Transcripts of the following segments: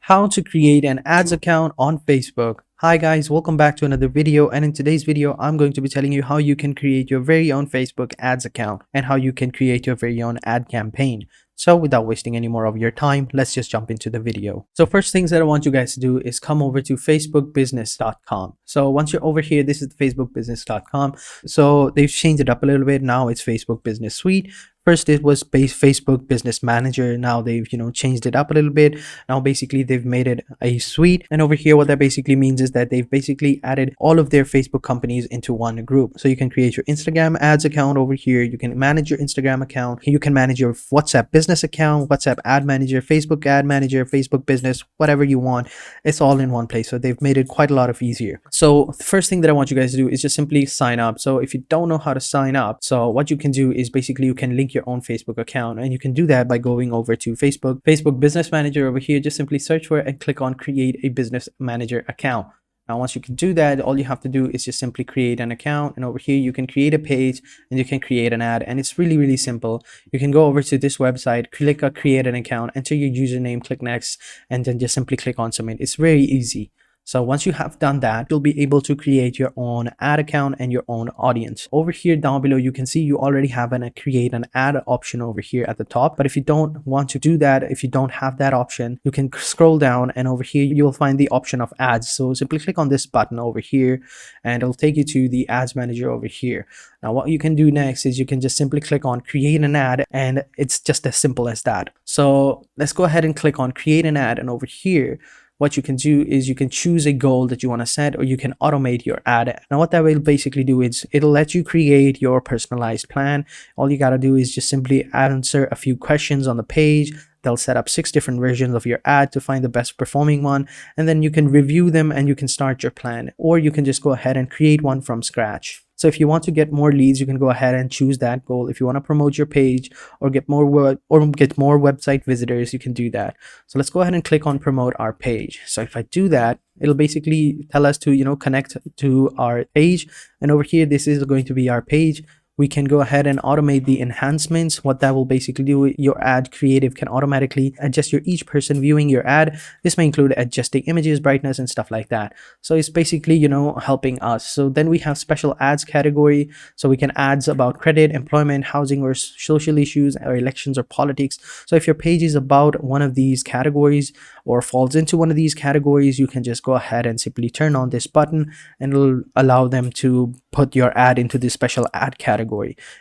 How to create an ads account on Facebook. Hi guys, welcome back to another video, and in today's video I'm going to be telling you how you can create your very own Facebook ads account and how you can create your very own ad campaign. So without wasting any more of your time, let's just jump into the video. So first things that I want you guys to do is come over to facebookbusiness.com. So once you're over here, this is facebookbusiness.com. So they've changed it up a little bit. Now it's Facebook Business Suite. First it was Facebook Business Manager. Now they've changed it up a little bit. Now basically they've made it a suite, and over here what that basically means is that they've basically added all of their Facebook companies into one group. So you can create your Instagram ads account over here, you can manage your Instagram account, you can manage your WhatsApp business account, WhatsApp ad manager, Facebook ad manager, Facebook business, whatever you want. It's all in one place. So they've made it quite a lot of easier. So the first thing that I want you guys to do is just simply sign up. So if you don't know how to sign up, so what you can do is basically you can link your own Facebook account, and you can do that by going over to Facebook Business Manager over here. Just simply search for it and click on create a business manager account. Now once you can do that, all you have to do is just simply create an account, and over here you can create a page and you can create an ad, and it's really simple. You can go over to this website, click create an account, enter your username, click next, and then just simply click on submit. It's very easy. So once you have done that, you'll be able to create your own ad account and your own audience. Over here down below, you can see you already have a create an ad option over here at the top. But if you don't want to do that, if you don't have that option, you can scroll down, and over here you'll find the option of ads. So simply click on this button over here and it'll take you to the ads manager over here. Now what you can do next is you can just simply click on create an ad, and it's just as simple as that. So let's go ahead and click on create an ad, and over here what you can do is you can choose a goal that you want to set, or you can automate your ad. Now what that will basically do is it'll let you create your personalized plan. All you got to do is just simply answer a few questions on the page. They'll set up 6 different versions of your ad to find the best performing one, and then you can review them and you can start your plan, or you can just go ahead and create one from scratch. So if you want to get more leads, you can go ahead and choose that goal. If you want to promote your page or get more website visitors, you can do that. So let's go ahead and click on promote our page. So if I do that, it'll basically tell us to connect to our page, and over here this is going to be our page. We can go ahead and automate the enhancements. What that will basically do, your ad creative can automatically adjust each person viewing your ad. This may include adjusting images, brightness, and stuff like that. So it's basically helping us. So then we have special ads category. So we can ads about credit, employment, housing, or social issues, or elections, or politics. So if your page is about one of these categories or falls into one of these categories, you can just go ahead and simply turn on this button, and it'll allow them to put your ad into this special ad category.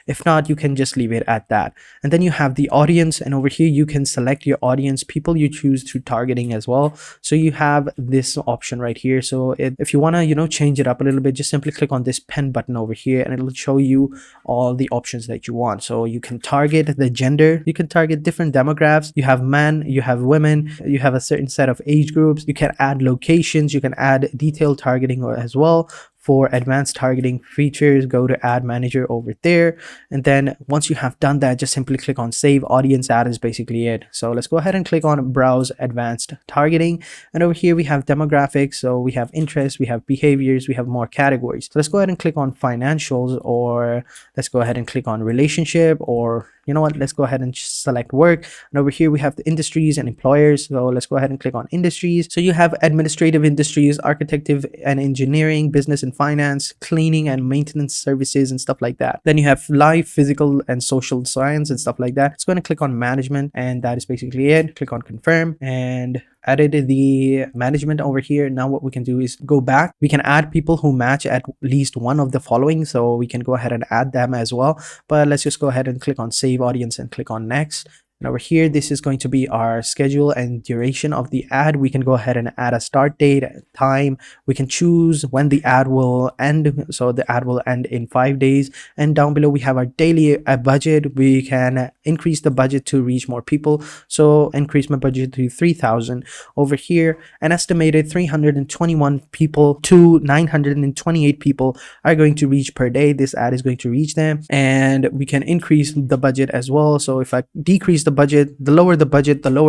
If not, you can just leave it at that. And then you have the audience, and over here you can select your audience, people you choose through targeting as well. So you have this option right here. So if you want to change it up a little bit, just simply click on this pen button over here, and it'll show you all the options that you want. So you can target the gender, you can target different demographics. You have men, you have women, you have a certain set of age groups. You can add locations, you can add detailed targeting as well. For advanced targeting features, go to ad manager over there, and then once you have done that, just simply click on save audience. That is basically it. So let's go ahead and click on browse advanced targeting, and over here we have demographics. So we have interests, we have behaviors, we have more categories. So let's go ahead and click on financials, or let's go ahead and click on relationship, or you know what, let's go ahead and select work. And over here we have the industries and employers. So let's go ahead and click on industries. So you have administrative industries, architecture and engineering, business and finance, cleaning and maintenance services, and stuff like that. Then you have life, physical and social science, and stuff like that. It's going to click on management, and that is basically it. Click on confirm, and added the management over here. Now what we can do is go back. We can add people who match at least one of the following, so we can go ahead and add them as well. But let's just go ahead and click on save audience and click on next. And over here, this is going to be our schedule and duration of the ad. We can go ahead and add a start date, time. We can choose when the ad will end. So the ad will end in 5 days. And down below, we have our daily budget. We can increase the budget to reach more people. So increase my budget to 3,000. Over here, an estimated 321 people to 928 people are going to reach per day. This ad is going to reach them. And we can increase the budget as well. So if I decrease the budget, the lower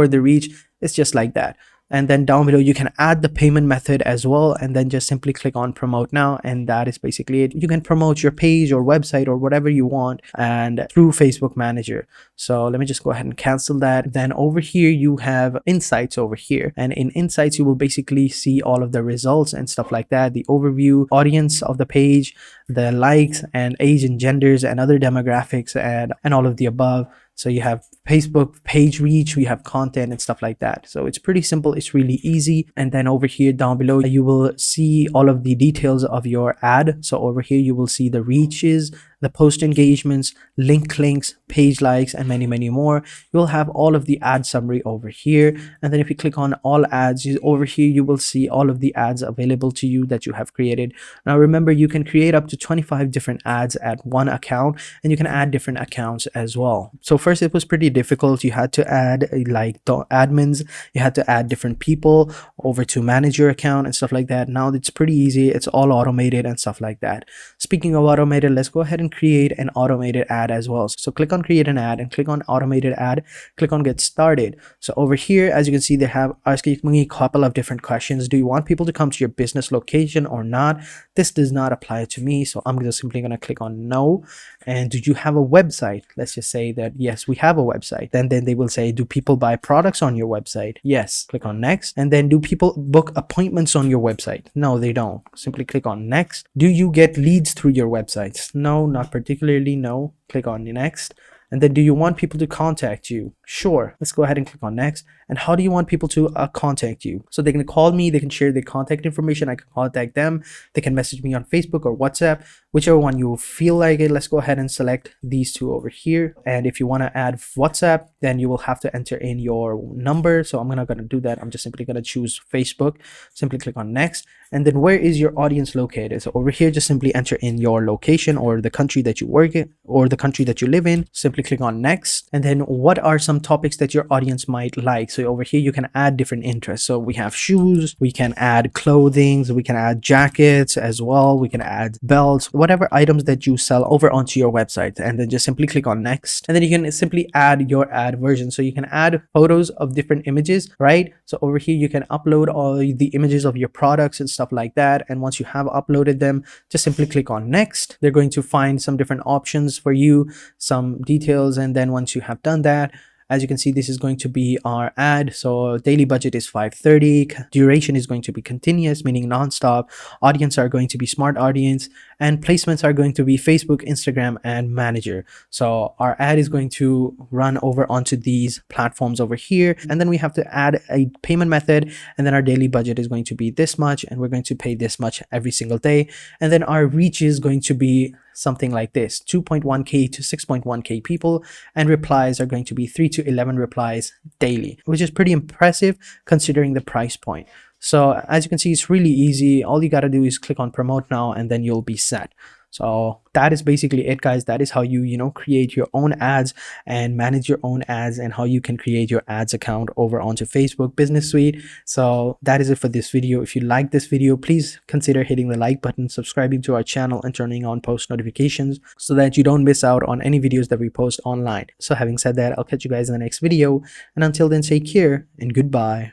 the reach. It's just like that. And then down below, you can add the payment method as well, and then just simply click on promote now, and that is basically it. You can promote your page or website or whatever you want and through Facebook Manager. So let me just go ahead and cancel that. Then over here you have insights over here, and in insights you will basically see all of the results and stuff like that, the overview, audience of the page, the likes and age and genders and other demographics, and all of the above. So you have Facebook page reach, we have content and stuff like that. So it's pretty simple, it's really easy. And then over here down below you will see all of the details of your ad. So over here you will see the reaches, the post engagements, links, page likes, and many more. You'll have all of the ad summary over here. And then if you click on all ads, over here you will see all of the ads available to you that you have created. Now remember, you can create up to 25 different ads at one account, and you can add different accounts as well. So first it was pretty difficult. You had to add like the admins, you had to add different people over to manage your account and stuff like that. Now it's pretty easy, it's all automated and stuff like that. Speaking of automated, let's go ahead and create an automated ad as well. So click on create an ad and click on automated ad, click on get started. So over here, as you can see, they have asking me a couple of different questions. Do you want people to come to your business location or not? This does not apply to me, so I'm just simply going to click on no. And do you have a website? Let's just say that yes, we have a website. Then they will say, do people buy products on your website? Yes. Click on next. And then do people book appointments on your website? No, they don't. Simply click on next. Do you get leads through your websites? No, not particularly. No. Click on next. And then do you want people to contact you? Sure. Let's go ahead and click on next. And how do you want people to contact you? So they can call me, they can share their contact information, I can contact them, they can message me on Facebook or WhatsApp, whichever one you feel like it. Let's go ahead and select these two over here. And if you want to add WhatsApp, then you will have to enter in your number. So I'm not going to do that. I'm just simply going to choose Facebook. Simply click on next. And then where is your audience located? So over here, just simply enter in your location or the country that you work in or the country that you live in. Simply click on next. And then what are some topics that your audience might like? So over here you can add different interests. So we have shoes, we can add clothing, we can add jackets as well, we can add belts, whatever items that you sell over onto your website. And then just simply click on next. And then you can simply add your ad version. So you can add photos of different images, right? So over here you can upload all the images of your products and stuff like that. And once you have uploaded them, just simply click on next. They're going to find some different options for you, some details. And then once you have done that, as you can see, this is going to be our ad. So daily budget is 530, duration is going to be continuous, meaning non-stop, audience are going to be smart audience, and placements are going to be Facebook, Instagram, and Manager. So our ad is going to run over onto these platforms over here, and then we have to add a payment method, and then our daily budget is going to be this much, and we're going to pay this much every single day. And then our reach is going to be something like this, 2.1k to 6.1k people, and replies are going to be 3 to 11 replies daily, which is pretty impressive considering the price point. So as you can see, it's really easy. All you got to do is click on promote now, and then you'll be set. So that is basically it, guys. That is how you create your own ads and manage your own ads, and how you can create your ads account over onto Facebook Business Suite. So that is it for this video. If you like this video, please consider hitting the like button, subscribing to our channel, and turning on post notifications so that you don't miss out on any videos that we post online. So having said that, I'll catch you guys in the next video, and until then, take care and goodbye.